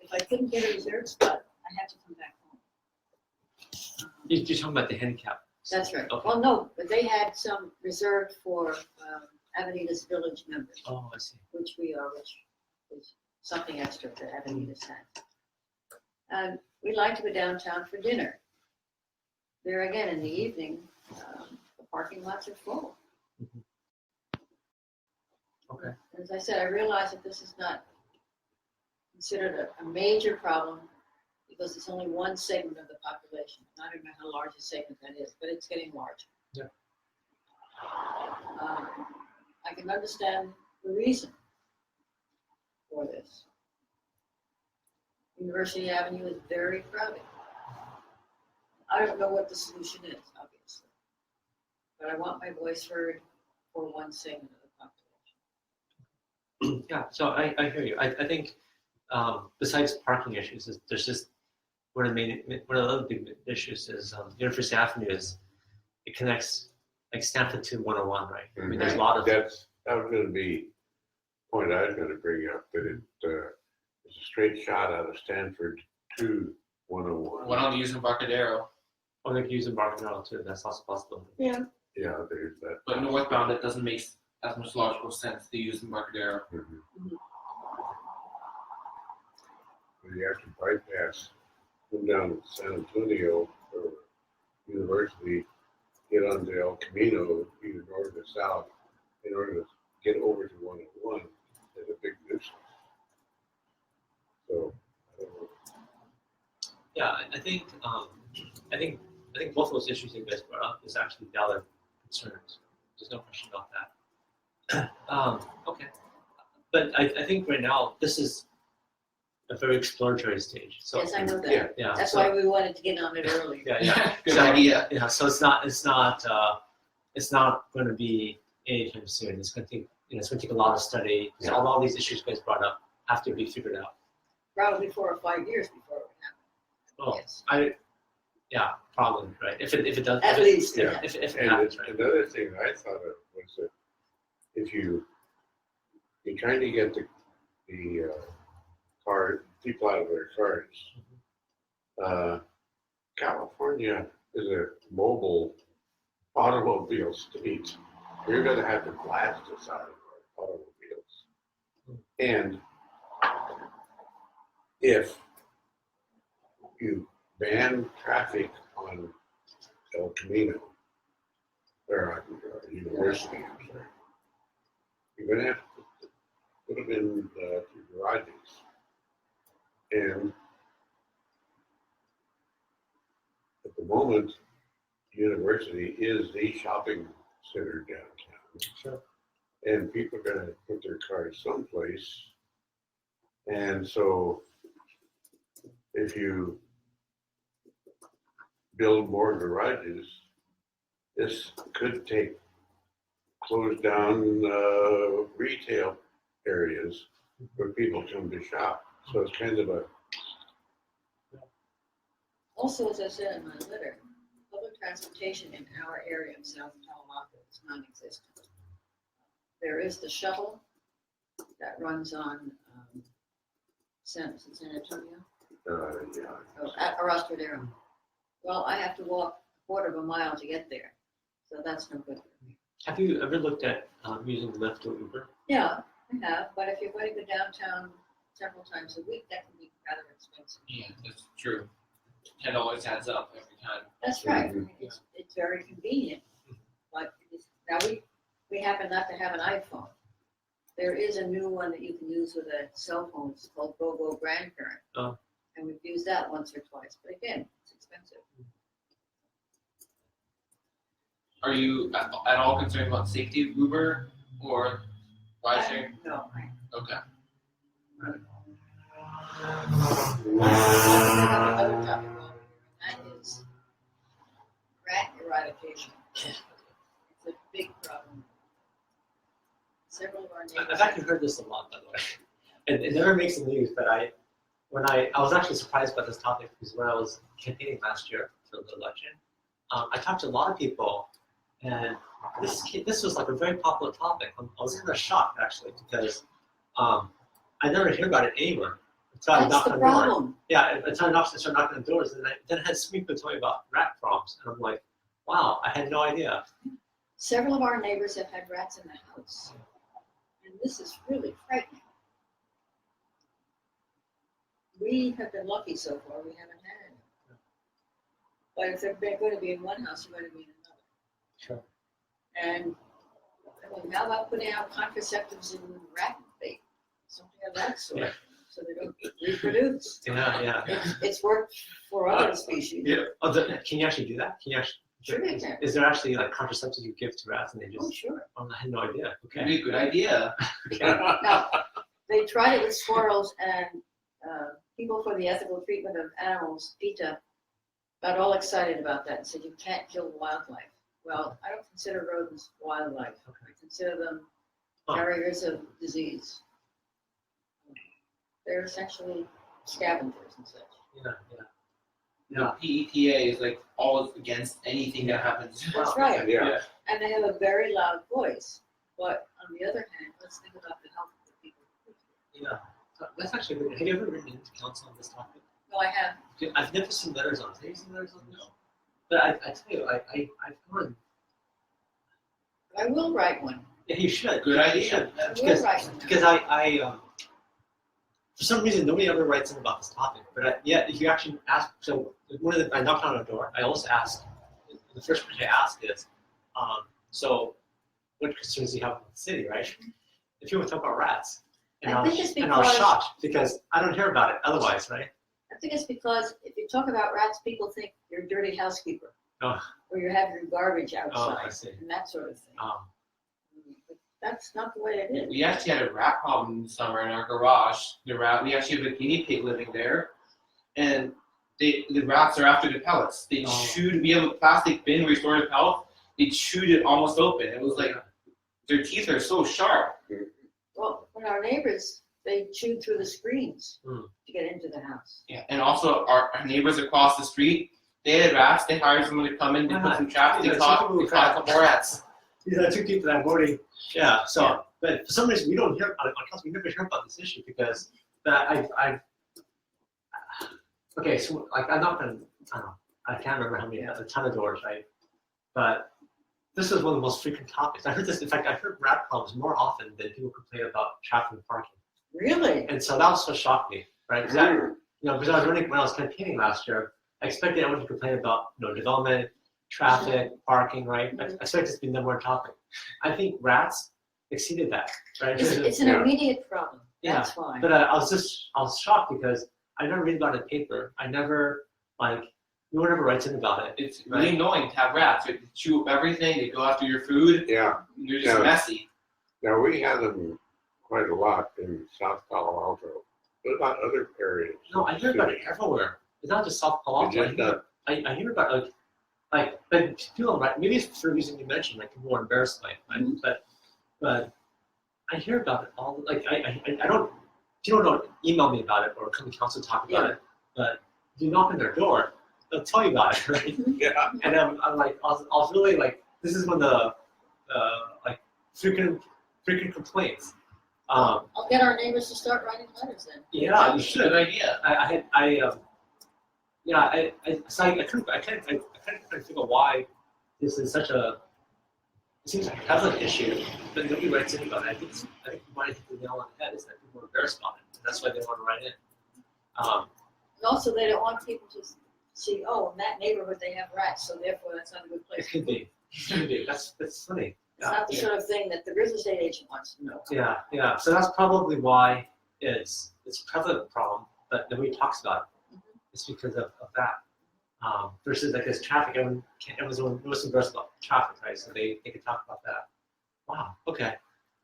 if I couldn't get a reserved spot, I had to come back home. You're talking about the handicap. That's right. Okay. Well, no, but they had some reserved for Avenidas Village members, Oh, I see. which we are, which is something extra that Avenidas had. We like to go downtown for dinner. There again, in the evening, the parking lots are full. Okay. As I said, I realize that this is not considered a major problem because it's only one segment of the population. I don't know how large a segment that is, but it's getting larger. Yeah. I can understand the reason for this. University Avenue is very crowded. I don't know what the solution is, obviously, but I want my voice heard for one segment of the population. Yeah, so I hear you. I think besides parking issues, there's just one of the other big issues is University Avenue is it connects like Stanford to 101, right? I mean, there's a lot of that was going to be a point I was going to bring up, that it's a straight shot out of Stanford to 101. Why don't use Embarcadero? Oh, they can use Embarcadero too. That's also possible. Yeah. Yeah, there's that. But northbound, it doesn't make as much logical sense to use Embarcadero. Mm-hmm. You have to bypass, come down to San Antonio or University, get onto El Camino, either north or south, in order to get over to 101 is a big nuisance. So, I don't know. Yeah, I think both of those issues you guys brought up is actually valid concerns. There's no question about that. Okay, but I think right now this is a very exploratory stage. So Yes, I know that. Yeah. yeah, That's so, why we wanted to get on it earlier. yeah. Good So, idea. Yeah, so it's not going to be anytime soon. It's going to take it's going to take a lot of study. So all these issues you guys brought up have to be figured out. Probably 4 or 5 years before it would happen. Oh, Yes. probably right. If it does, At least, yeah. if it And happens, right. another thing I thought of was that if you kind of get the people out of their cars, California is a mobile automobile state. You're going to have to blast us out of our automobiles. And if you ban traffic on El Camino, or on University, I'm sorry, you're going to have to put them in the garages. And at the moment, University is the shopping center downtown. Sure. And people are going to put their cars someplace. And so if you build more garages, this could close down retail areas where people come to shop. So it's kind of a, Also, as I said in my letter, public transportation in our area of South Palo Alto is non-existent. There is the shuttle that runs on San Antonio, or Trastevere. Well, I have to walk a quarter of a mile to get there, so that's no good for me. Have you ever looked at using Lyft or Uber? Yeah, I have, but if you're going to go downtown several times a week, that can be rather expensive. Yeah, that's true. $10 adds up every time. That's right. I mean, it's very convenient, but now we happen not to have an iPhone. There is a new one that you can use with a cell phone. It's called GoGo Grandparent. Oh. And we've used that once or twice, but again, it's expensive. Are you at all concerned about safety of Uber or ride sharing? No. Okay. Another topic, that is rat eradication. It's a big problem. Several of our neighbors. I've actually heard this a lot, by the way. And it never makes the news, but I was actually surprised by this topic because when I was campaigning last year for the election, I talked to a lot of people, and this was like a very popular topic. I was kind of shocked actually because I never hear about it anywhere. until I That's knocked the on the door. problem. Yeah, until I started knocking on doors, and then I had so many people tell me about rat problems, and I'm like, wow, I had no idea. Several of our neighbors have had rats in the house. And this is really frightening. We have been lucky so far, we haven't had any. But if they're going to be in one house, they're going to be in another. Sure. And I mean, how about putting out contraceptives in rat bait? Something of that sort, Yeah. so they don't reproduce. Yeah. It's worked for other species. Yeah. Oh, can you actually do that? Can you actually? Sure you can. Is there actually like contraceptives you give to rats and they Oh, just? sure. Oh, I had no idea. That'd Okay. be a good idea. Now, they tried it with squirrels, and people for the ethical treatment of animals, PETA, got all excited about that and said you can't kill wildlife. Well, I don't consider rodents wildlife. I consider them carriers of disease. They're essentially scavengers and such. Yeah. The PETA is like always against anything that happens. That's right. Yeah. And they have a very loud voice. But on the other hand, let's think about the health of the people. Yeah. That's actually good. Have you ever written into council on this topic? No, I have. I've never seen letters on it. Have you seen letters on this? No. But I tell you, I've gone. I will write one. Yeah, you should. Good You idea. should. I will Because, write one. because for some reason, nobody ever writes in about this topic. But yet, if you actually ask, so I knocked on a door. I always ask. The first question I ask is, so what concerns do you have with the city, right? If you want to talk about rats, and I I think was, it's and I was because- shocked because I don't hear about it otherwise, right? I think it's because if you talk about rats, people think you're a dirty housekeeper. Oh. Or you have your garbage Oh, outside I see. and that sort of thing. Um, But that's not the way it is. We actually had a rat problem this summer in our garage. We actually have a guinea pig living there, and the rats are after the pellets. They chewed. We have a plastic bin where we store the pellets. They chewed it almost open. It was like their teeth are so sharp. Well, when our neighbors, they chewed through the screens Hmm. to get into the house. Yeah, and also our neighbors across the street, they had rats. They hired someone to come in. They put some traps. They Yeah, caught some people a couple more rats. These are two people that I'm voting. Yeah. So, Yeah. but for some reason we don't hear about it on council. We never hear about this issue because I. Okay, so like I'm not gonna. I don't know. I can't remember how many. A ton of doors, right? But this is one of the most frequent topics. I heard this. In fact, I heard rat problems more often than people complain about traffic and parking. Really? And so that was what shocked me, right? Because because I was running when I was campaigning last year, I expected everyone to complain about development, traffic, parking, right? I expected this to be the number one topic. I think rats exceeded that, right? It's an immediate problem. Yeah, That's fine. But I was shocked because I never read about it in paper. I never no one ever writes in about it. It's really annoying to have rats. They chew up everything. They go after your food. Yeah. They're just Yeah. messy. Now, we have them quite a lot in South Palo Alto. What about other areas? No, I hear about it everywhere. It's not just South Palo Alto. It's just not- I hear about but people, right? Maybe it's for the reason you mentioned, like people are embarrassed by it, right? Mhm. But I hear about it all. Like I don't. If you don't email me about it or come to council talk about it, but if you knock on their door, they'll tell you about it, right? Yeah. And I'm like, I was really like, this is one of the frequent complaints. I'll get our neighbors to start writing letters then. Yeah, you Good should. idea. So I couldn't figure why this is such a. It seems like a prevalent issue, but nobody writes in about it. I think you might hit the nail on the head is that people are embarrassed about it, and that's why they want to write in. And also, they don't want people to see, oh, in that neighborhood they have rats, so therefore that's not a good place. It could be. That's funny. It's not the sort of thing that the real estate agent wants to know. Yeah. So that's probably why it's a prevalent problem, but nobody talks about it. It's because of that. Versus like this traffic, everyone's embarrassed about traffic, right? So they can talk about that. Wow. Okay.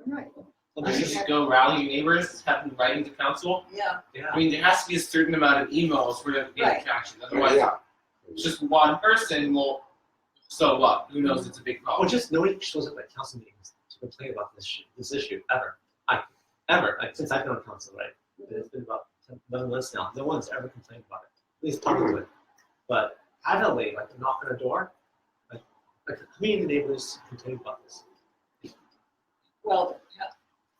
All right. Well, You this is, should go rally your neighbors, have them write into council. Yeah. yeah. I mean, there has to be a certain amount of emails for there to be Right. traction. Otherwise, Yeah. just one person will. So what? Who knows? It's a big Well, problem. just nobody shows up at council meetings to complain about this issue ever. Like since I've been on council, right? It's been about 11 months now. No one's ever complained about it, at least publicly. But privately, like to knock on a door, like how many of the neighbors complain about this? Well,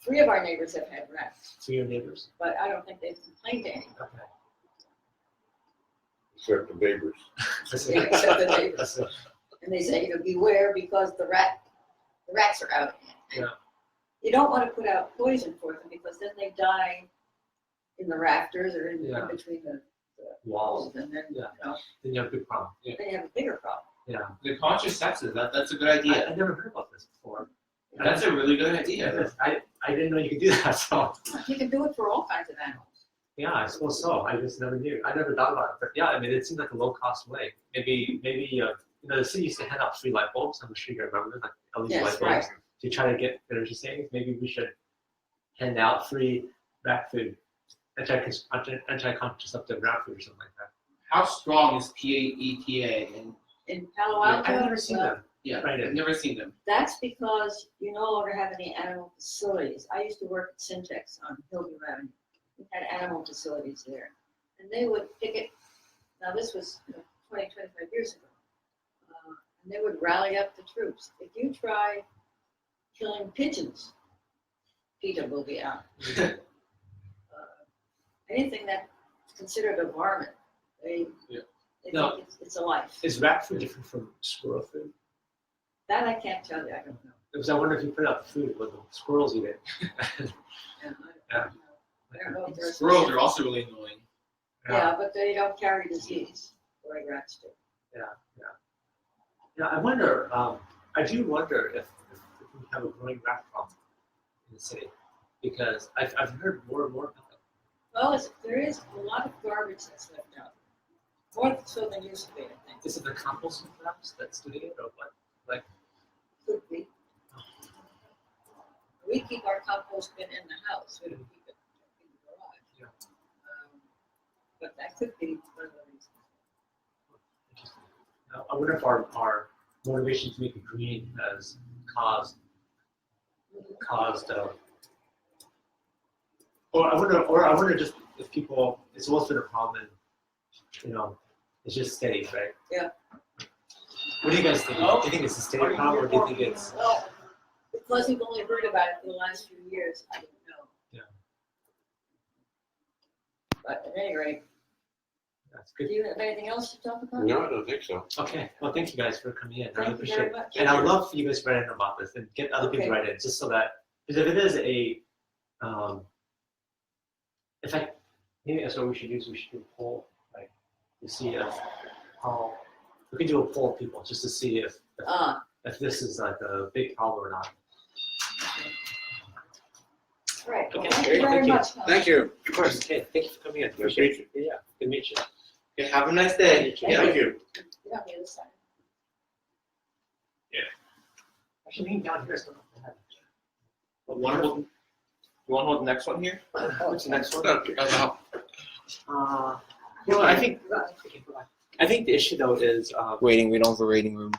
3 of our neighbors have had rats, For your neighbors. but I don't think they've complained to anyone. Okay. Except the neighbors. Yeah, except the neighbors. That's it. And they say, beware because the rats are out. Yeah. You don't want to put out poison for them because then they die in the rafters or in Yeah. between the Walls. walls, and then Yeah. you know, Then you have a big problem. Yeah. then you have a bigger problem. Yeah. The contraceptives, that's a good I idea. never heard about this before. That's a really good idea. I didn't know you could do that. So You can do it for all kinds of animals. yeah, I suppose so. I just never knew. I never thought about it. But yeah, I mean, it seemed like a low cost way. Maybe the city used to hand out free light bulbs. I'm sure you remember, like LED Yes, light bulbs to try to get energy savings. Maybe we should hand out free rat food, anti-contraceptive rat food or something like that. How strong is PAETA? And In Palo Alto, I've never seen them. yeah, Right. I've never seen them. that's because you no longer have any animal facilities. I used to work at Syntex on Hillview Avenue. We had animal facilities there. And they would picket, now this was 20, 25 years ago. And they would rally up the troops. If you try killing pigeons, PETA will be out. Anything that's considered a varmint, they No. think it's a life. Is rat food different from squirrel food? That I can't tell you, I don't know. Because I wonder if you put out the food, will the squirrels eat it? Yeah, Yeah. I don't know if there's. Squirrels are also really annoying. Yeah, but they don't carry disease like rats do. Yeah, I wonder. I do wonder if we have a growing rat problem in the city, because I've heard more and more about it. Well, there is a lot of garbage that's left out. More so than used to be, I think. Is it the composting perhaps that's doing it, or what? Like, Could be. We keep our compost bin in the house, we don't keep it in the garage. Yeah. But that could be one of the reasons. interesting. I wonder if our motivation to make it green has caused, or I wonder just if people. It's always been a problem, and it's just steady, right? Yeah. What do you guys think? Do you think it's a steady problem, or do you think it's? Well, because we've only heard about it for the last few years, I don't know. Yeah. But at any rate, That's do good. you have anything else to talk about? No, I don't think so. Okay. Well, thank you guys for coming in. I really Thank you appreciate very it. much. And I'd love for you guys to write in about this and get other people to Okay. write in, just so that, because if it is in fact, maybe that's what we should use. We should do a poll, like, to see how we can do a poll of people just to see if this is like a big problem or not. Right, well, Okay, thank great, you very thank you. much. Tom. Thank you. Of course. Okay. Thank you for coming in. Nice to meet you. Yeah. Good to meet you. Okay, have a nice day. Thank Thank you. Get on the other side. Actually, being down here is not bad. You want to hold the next one here? What's the next one? Okay. I think the issue though is Waiting, we don't have a waiting room.